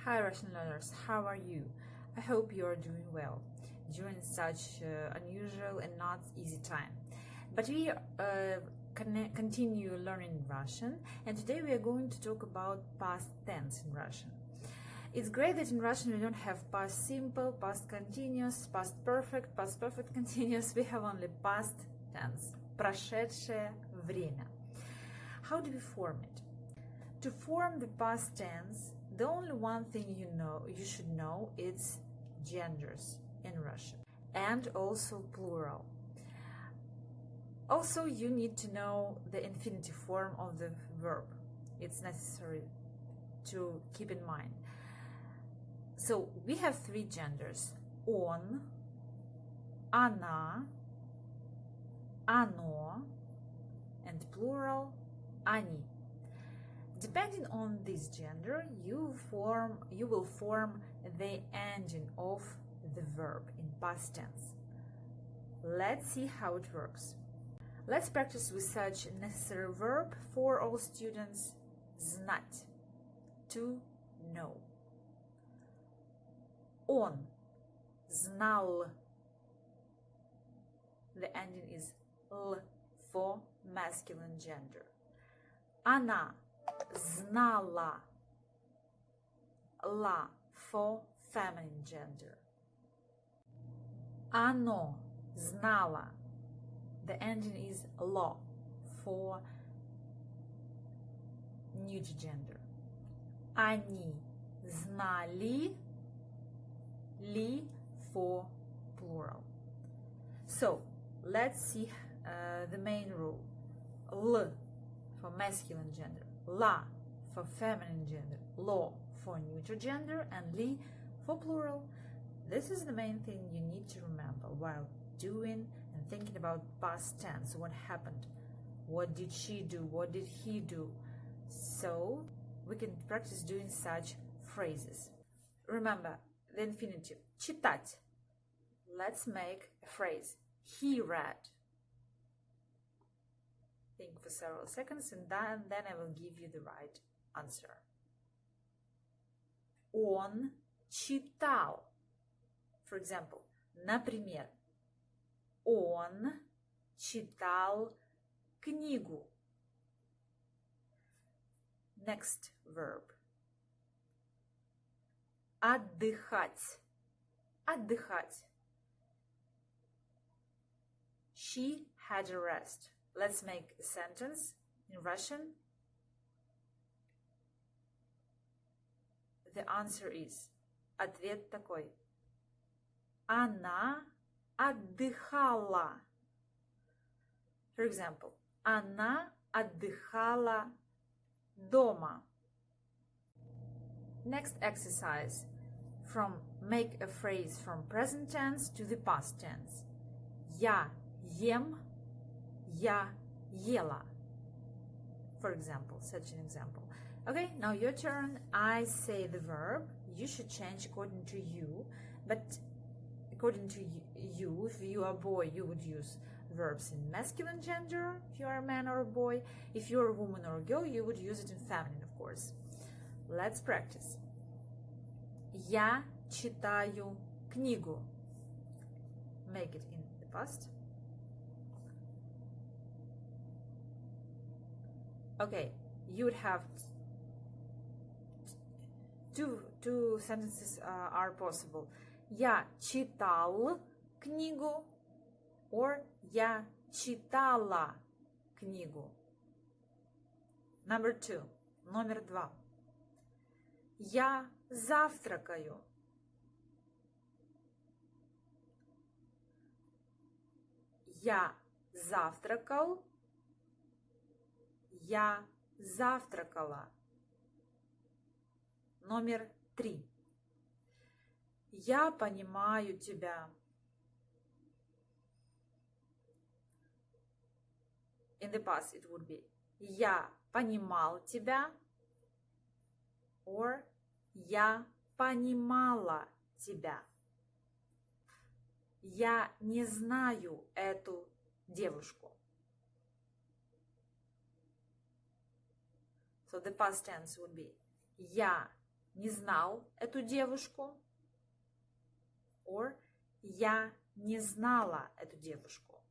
Hi Russian learners, how are you? I hope you are doing well during such unusual and not easy time. But we continue learning Russian, and today we are going to talk about past tense in Russian. It's great that in Russian we don't have past simple, past continuous, past perfect continuous. We have only past tense, прошедшее время. How do we form it? To form the past tense, the only one thing you should know is genders in Russian and also plural. Also, you need to know the infinitive form of the verb. It's necessary to keep in mind. So we have three genders: он, она, оно, and plural они. Depending on this gender, you will form the ending of the verb in past tense. Let's see how it works. Let's practice with such necessary verb for all students: знать, to know. Он знал. The ending is l for masculine gender. Она знала. La for feminine gender. Оно знало. The ending is lo for neuter gender. Они знали. Li for plural. So let's see the main rule. L for masculine gender, la for feminine gender, lo for neuter gender, and li for plural. This is the main thing you need to remember while doing and thinking about past tense. What happened? What did she do? What did he do? So we can practice doing such phrases. Remember the infinitive, читать. Let's make a phrase. He read. Think for several seconds and then I will give you the right answer. Он читал. For example, например, он читал книгу. Next verb. Отдыхать. Отдыхать. She had a rest. Let's make a sentence in Russian. The answer is, ответ такой: она отдыхала. For example, она отдыхала дома. Next exercise. Make a phrase from present tense to the past tense. Я ем, я ела. For example, such an example. Okay, now your turn. I say the verb. You should change according to you. But according to you, if you are a boy, you would use verbs in masculine gender. If you are a man or a boy. If you're a woman or a girl, you would use it in feminine, of course. Let's practice. Я читаю книгу. Make it in the past. Okay, you would have two sentences are possible. Я читал книгу or я читала книгу. Номер два. Я завтракаю. Я завтракал. Я завтракала. Номер 3. Я понимаю тебя. In the past it would be я понимал тебя or я понимала тебя. Я не знаю эту девушку. So the past tense would be я не знал эту девушку. Or я не знала эту девушку.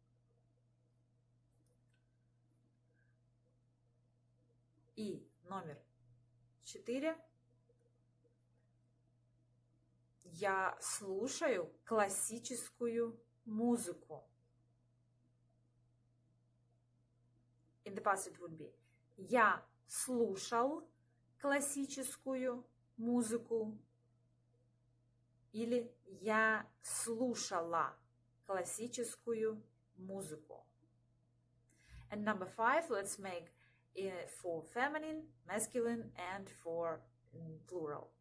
И номер 4. Я слушаю классическую музыку. In the past it would be я слушал классическую музыку или я слушала классическую музыку. And number 5, let's make it for feminine, masculine and for plural.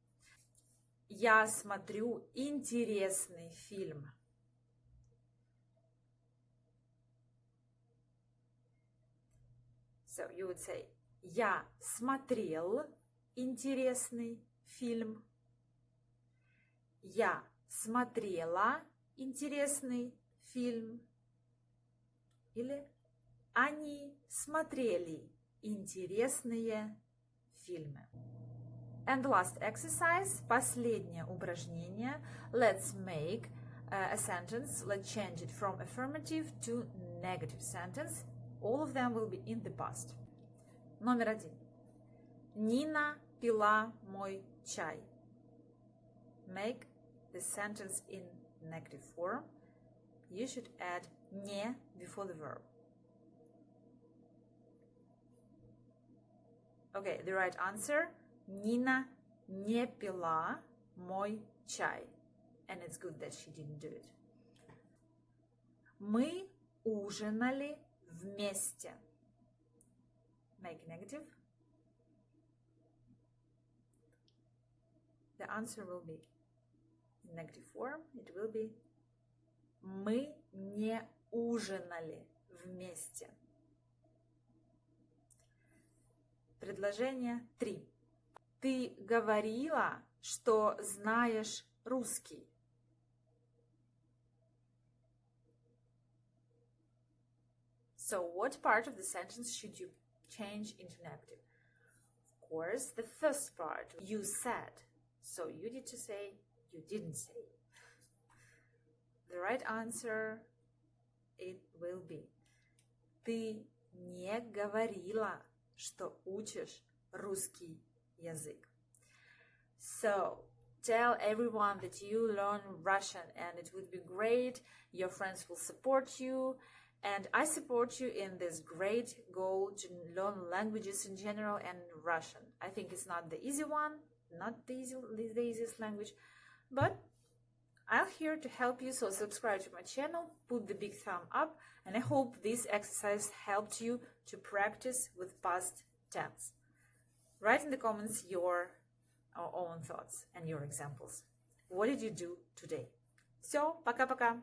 Я смотрю интересный фильм. So you would say, я смотрел интересный фильм. Я смотрела интересный фильм. Или они смотрели интересные фильмы. And the last exercise, последнее упражнение. Let's make a sentence. Let's change it from affirmative to negative sentence. All of them will be in the past. Номер 1. Нина пила мой чай. Make the sentence in negative form. You should add не before the verb. Okay, the right answer. Nina не пила мой чай. And it's good that she didn't do it. Мы ужинали вместе. Make negative. The answer will be in negative form. It will be мы не ужинали вместе. Предложение 3. Ты говорила, что знаешь русский. So what part of the sentence should you change into negative? Of course, the first part, you said. So you need to say, you didn't say. The right answer, it will be ты не говорила, что учишь русский язык. So, tell everyone that you learn Russian and it would be great. Your friends will support you and I support you in this great goal to learn languages in general and Russian. I think it's not the easy one, not the easiest language, but I'm here to help you, so subscribe to my channel, put the big thumb up, and I hope this exercise helped you to practice with past tense. Write in the comments your own thoughts and your examples. What did you do today? Все, пока-пока!